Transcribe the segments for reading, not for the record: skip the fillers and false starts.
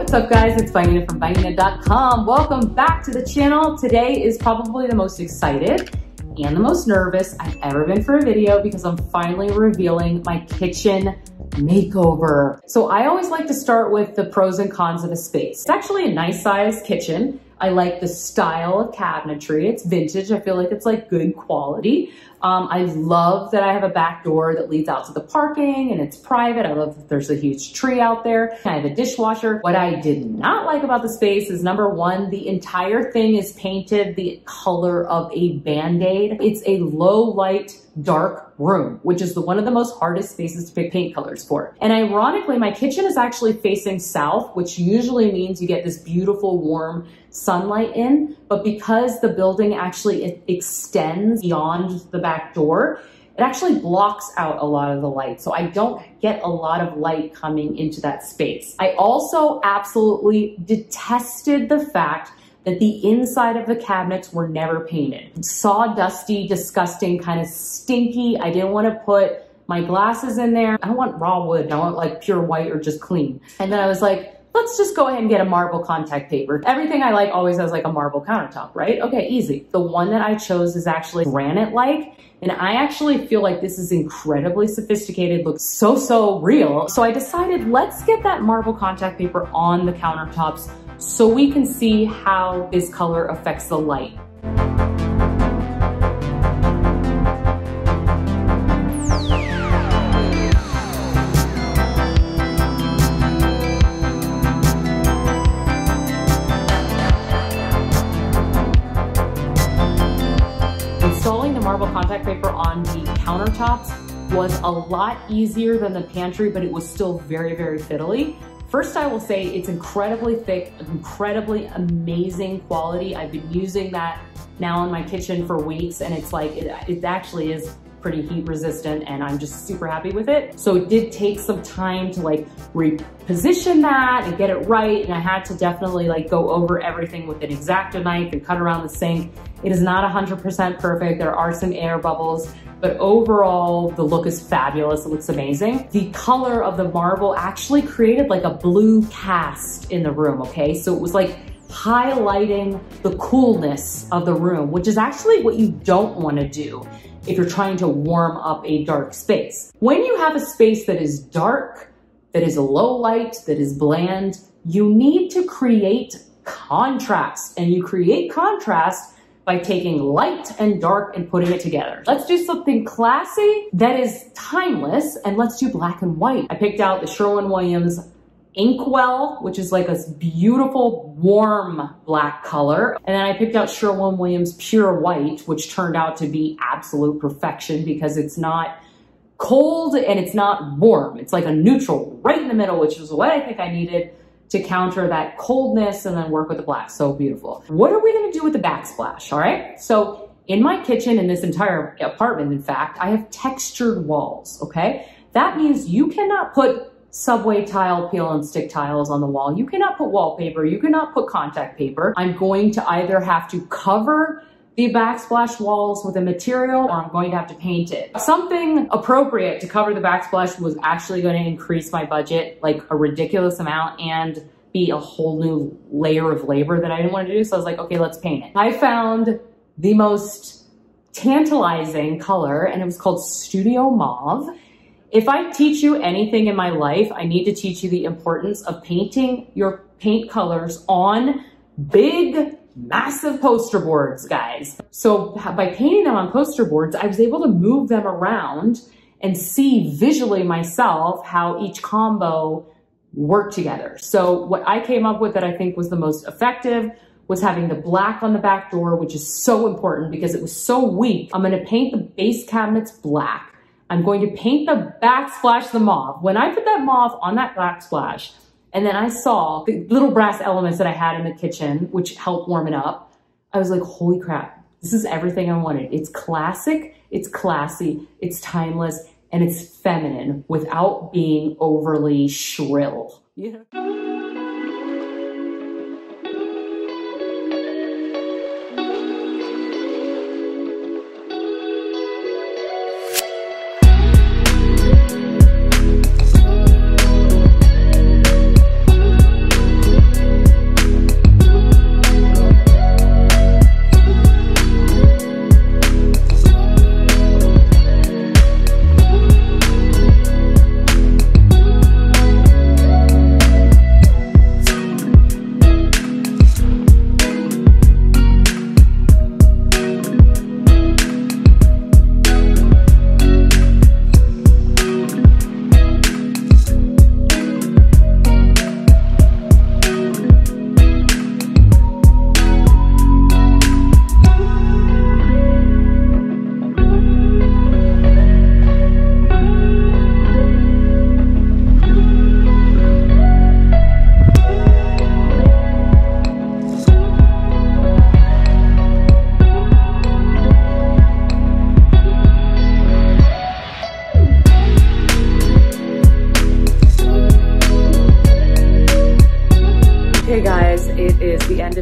What's up guys, it's Vaina from Vaina.com. Welcome back to the channel. Today is probably the most excited and the most nervous I've ever been for a video because I'm finally revealing my kitchen makeover. So I always like to start with the pros and cons of a space. It's actually a nice sized kitchen. I like the style of cabinetry. It's vintage. I feel like it's like good quality. I love that I have a back door that leads out to the parking and it's private. I love that there's a huge tree out there. I have a dishwasher. What I did not like about the space is number one, the entire thing is painted the color of a Band-Aid. It's a low light, dark room, which is one of the most hardest spaces to pick paint colors for. And ironically, my kitchen is actually facing south, which usually means you get this beautiful warm sunlight in, but because the building actually extends beyond the back door, it actually blocks out a lot of the light. So I don't get a lot of light coming into that space. I also absolutely detested the fact that the inside of the cabinets were never painted. Sawdusty, disgusting, kind of stinky. I didn't want to put my glasses in there. I don't want raw wood. I want like pure white or just clean. And then I was like, let's just go ahead and get a marble contact paper. Everything I like always has like a marble countertop, right? Okay, easy. The one that I chose is actually granite-like. And I actually feel like this is incredibly sophisticated, looks so real. So I decided let's get that marble contact paper on the countertops so we can see how this color affects the light. Installing the marble contact paper on the countertops was a lot easier than the pantry, but it was still very fiddly. First, I will say it's incredibly thick, incredibly amazing quality. I've been using that now in my kitchen for weeks, and it's like, it actually is pretty heat resistant, and I'm just super happy with it. So it did take some time to like reposition that and get it right, and I had to definitely like go over everything with an X-Acto knife and cut around the sink. It is not 100% perfect. There are some air bubbles, but overall the look is fabulous. It looks amazing. The color of the marble actually created like a blue cast in the room, okay? So it was like highlighting the coolness of the room, which is actually what you don't want to do if you're trying to warm up a dark space. When you have a space that is dark, that is a low light, that is bland, you need to create contrast, and you create contrast by taking light and dark and putting it together. Let's do something classy that is timeless, and let's do black and white. I picked out the Sherwin-Williams Inkwell, which is like a beautiful warm black color. And then I picked out Sherwin-Williams Pure White, which turned out to be absolute perfection because it's not cold and it's not warm. It's like a neutral right in the middle, which is what I think I needed to counter that coldness and then work with the black. So beautiful. What are we gonna do with the backsplash, all right? So in my kitchen, in this entire apartment, in fact, I have textured walls, okay? That means you cannot put subway tile, peel and stick tiles on the wall. You cannot put wallpaper. You cannot put contact paper. I'm going to either have to cover the backsplash walls with a material or I'm going to have to paint it. Something appropriate to cover the backsplash was actually going to increase my budget like a ridiculous amount and be a whole new layer of labor that I didn't want to do. So I was like, okay, let's paint it. I found the most tantalizing color and it was called Studio Mauve. If I teach you anything in my life, I need to teach you the importance of painting your paint colors on big, massive poster boards, guys. So by painting them on poster boards, I was able to move them around and see visually myself how each combo worked together. So what I came up with that I think was the most effective was having the black on the back door, which is so important because it was so weak. I'm gonna paint the base cabinets black. I'm going to paint the backsplash the mauve. When I put that mauve on that backsplash, and then I saw the little brass elements that I had in the kitchen, which helped warm it up, I was like, holy crap, this is everything I wanted. It's classic, it's classy, it's timeless, and it's feminine without being overly shrill. You know?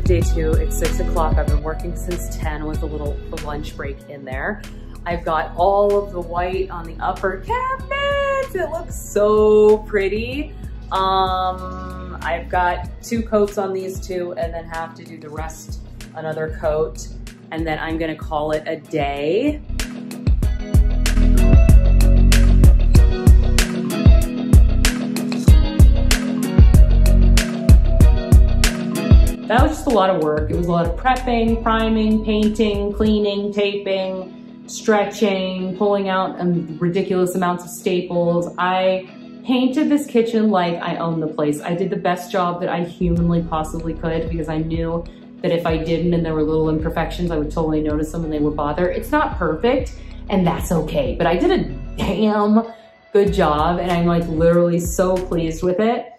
Day 2, it's 6 o'clock. I've been working since 10 with a little lunch break in there. I've got all of the white on the upper cabinets. It looks so pretty. I've got 2 coats on these 2 and then have to do the rest another coat. And then I'm gonna call it a day. That was just a lot of work. It was a lot of prepping, priming, painting, cleaning, taping, stretching, pulling out ridiculous amounts of staples. I painted this kitchen like I owned the place. I did the best job that I humanly possibly could because I knew that if I didn't and there were little imperfections, I would totally notice them and they would bother. It's not perfect and that's okay, but I did a damn good job and I'm like literally so pleased with it.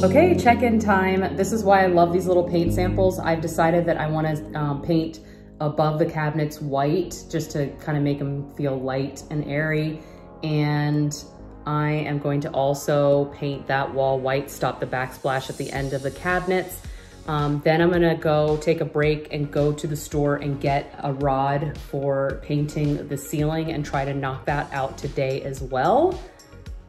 Okay, check-in time. This is why I love these little paint samples. I've decided that I want to paint above the cabinets white just to kind of make them feel light and airy. And I am going to also paint that wall white, stop the backsplash at the end of the cabinets. Then I'm gonna go take a break and go to the store and get a rod for painting the ceiling and try to knock that out today as well.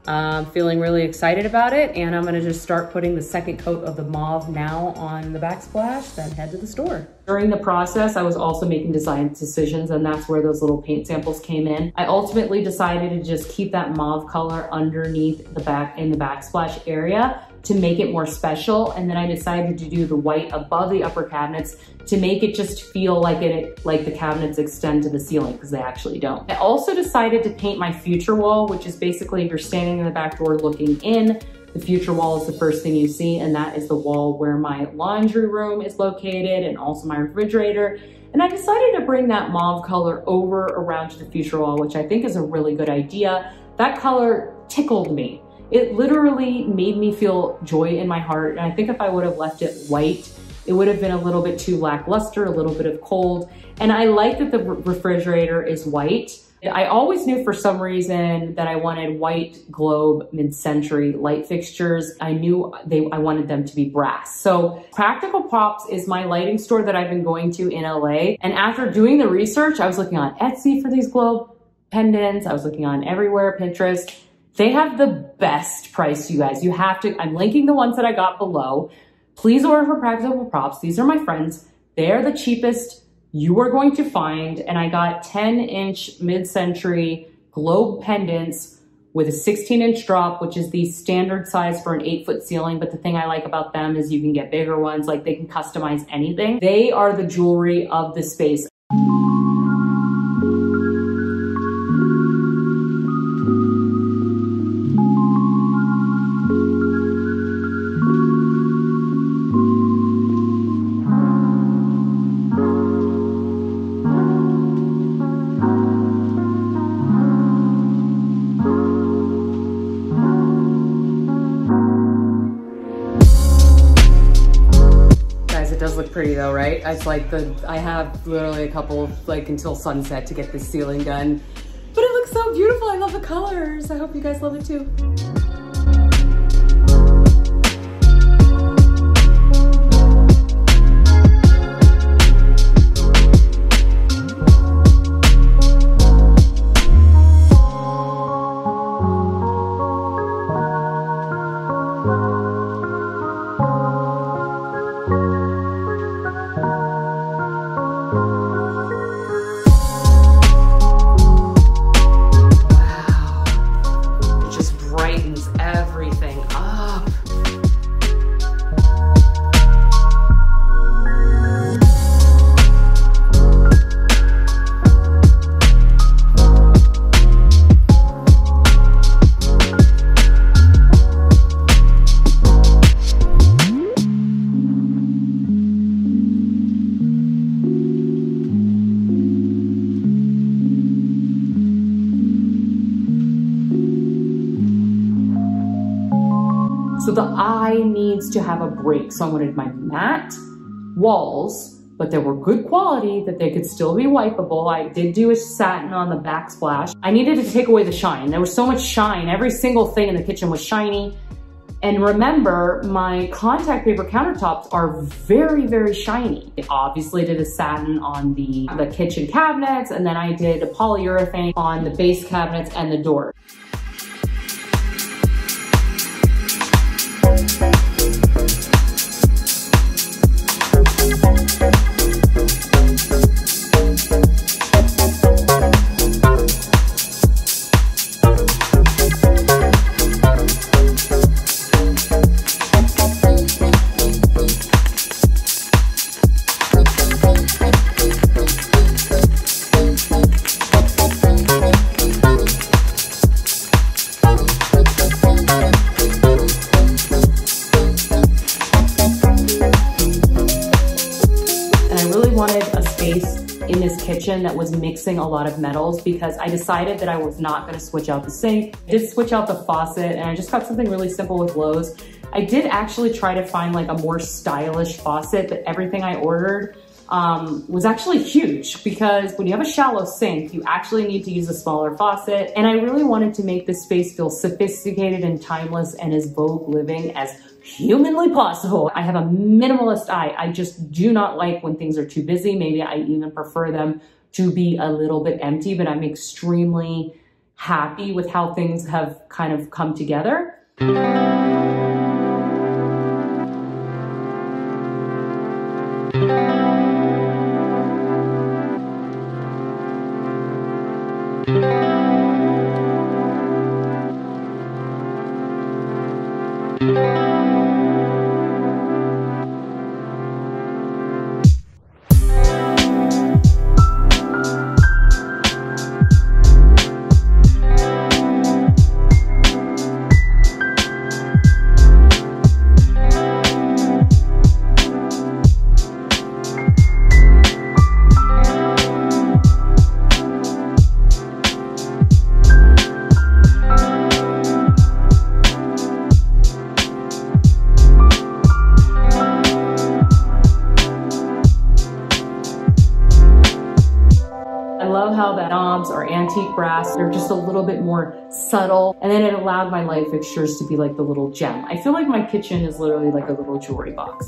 I'm feeling really excited about it, and I'm gonna just start putting the second coat of the mauve now on the backsplash, then head to the store. During the process, I was also making design decisions, and that's where those little paint samples came in. I ultimately decided to just keep that mauve color underneath the backsplash area to make it more special, and then I decided to do the white above the upper cabinets to make it just feel like the cabinets extend to the ceiling, because they actually don't. I also decided to paint my future wall, which is basically if you're standing in the back door looking in, the future wall is the first thing you see, and that is the wall where my laundry room is located and also my refrigerator. And I decided to bring that mauve color over around to the future wall, which I think is a really good idea. That color tickled me. It literally made me feel joy in my heart. And I think if I would have left it white, it would have been a little bit too lackluster, a little bit of cold. And I like that the refrigerator is white. I always knew for some reason that I wanted white globe mid-century light fixtures. I knew I wanted them to be brass. So Practical Props is my lighting store that I've been going to in LA. And after doing the research, I was looking on Etsy for these globe pendants. I was looking on everywhere, Pinterest. They have the best price, you guys. You have to, I'm linking the ones that I got below. Please order for Practical Props. These are my friends. They're the cheapest you are going to find. And I got 10-inch mid-century globe pendants with a 16-inch drop, which is the standard size for an 8-foot ceiling. But the thing I like about them is you can get bigger ones, like they can customize anything. They are the jewelry of the space. It does look pretty though, right? It's like I have literally a couple, like until sunset to get this ceiling done. But it looks so beautiful. I love the colors. I hope you guys love it too. Everything up. So the eye needs to have a break. So I wanted my matte walls, but they were good quality, that they could still be wipeable. I did do a satin on the backsplash. I needed to take away the shine. There was so much shine. Every single thing in the kitchen was shiny. And remember, my contact paper countertops are very, very shiny. I obviously did a satin on the kitchen cabinets, and then I did a polyurethane on the base cabinets and the door. In this kitchen that was mixing a lot of metals, because I decided that I was not going to switch out the sink. I did switch out the faucet, and I just got something really simple with Lowe's. I did actually try to find like a more stylish faucet, but everything I ordered was actually huge, because when you have a shallow sink, you actually need to use a smaller faucet. And I really wanted to make this space feel sophisticated and timeless and as Vogue living as humanly possible. I have a minimalist eye. I just do not like when things are too busy. Maybe I even prefer them to be a little bit empty, but I'm extremely happy with how things have kind of come together. How the knobs are antique brass. They're just a little bit more subtle. And then it allowed my light fixtures to be like the little gem. I feel like my kitchen is literally like a little jewelry box.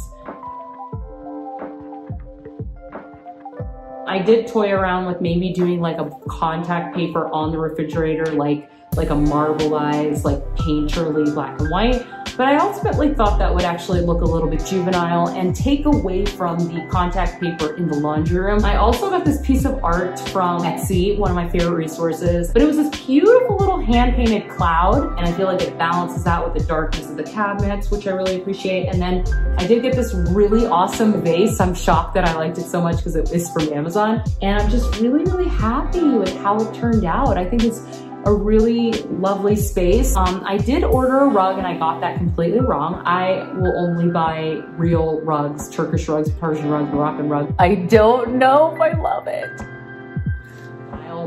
I did toy around with maybe doing like a contact paper on the refrigerator, like a marbleized, like painterly black and white. but I ultimately thought that would actually look a little bit juvenile and take away from the contact paper in the laundry room. I also got this piece of art from Etsy, one of my favorite resources, but it was this beautiful little hand-painted cloud, and I feel like it balances out with the darkness of the cabinets, which I really appreciate. And then I did get this really awesome vase. I'm shocked that I liked it so much because it is from Amazon, and I'm just really, really happy with how it turned out. I think it's a really lovely space. I did order a rug and I got that completely wrong. I will only buy real rugs, Turkish rugs, Persian rugs, Moroccan rugs. I don't know if I love it,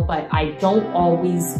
but I don't always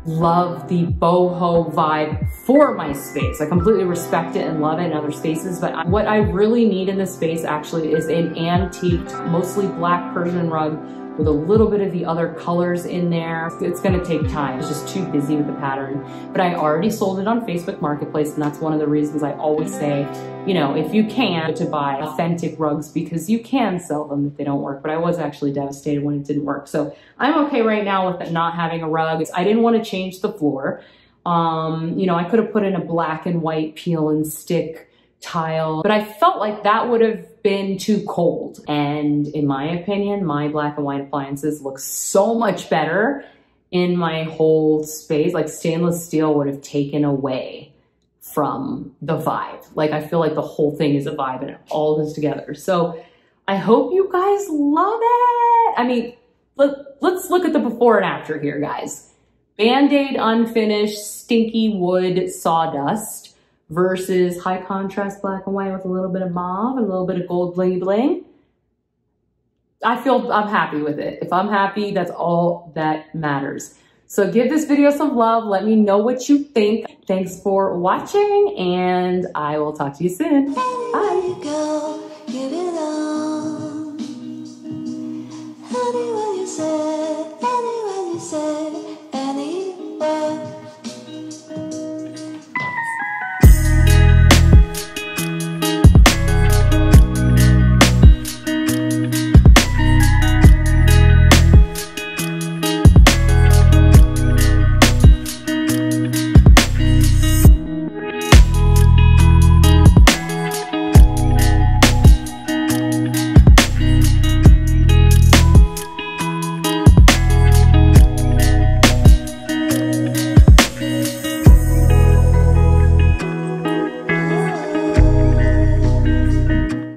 love the boho vibe for my space. I completely respect it and love it in other spaces, but what I really need in this space actually is an antiqued, mostly black Persian rug with a little bit of the other colors in there. It's gonna take time. It's just too busy with the pattern. But I already sold it on Facebook Marketplace, and that's one of the reasons I always say, you know, if you can, to buy authentic rugs, because you can sell them if they don't work. But I was actually devastated when it didn't work. So I'm okay right now with not having a rug. I didn't want to change the floor. You know, I could have put in a black and white peel and stick tile, but I felt like that would have been too cold. And in my opinion, my black and white appliances look so much better in my whole space. Like stainless steel would have taken away from the vibe. Like I feel like the whole thing is a vibe and it all goes together. So I hope you guys love it. I mean, let's look at the before and after here, guys. Band-Aid unfinished, stinky wood sawdust versus high contrast black and white with a little bit of mauve and a little bit of gold bling bling. I'm happy with it. If I'm happy, that's all that matters. So give this video some love. Let me know what you think. Thanks for watching, and I will talk to you soon. Bye.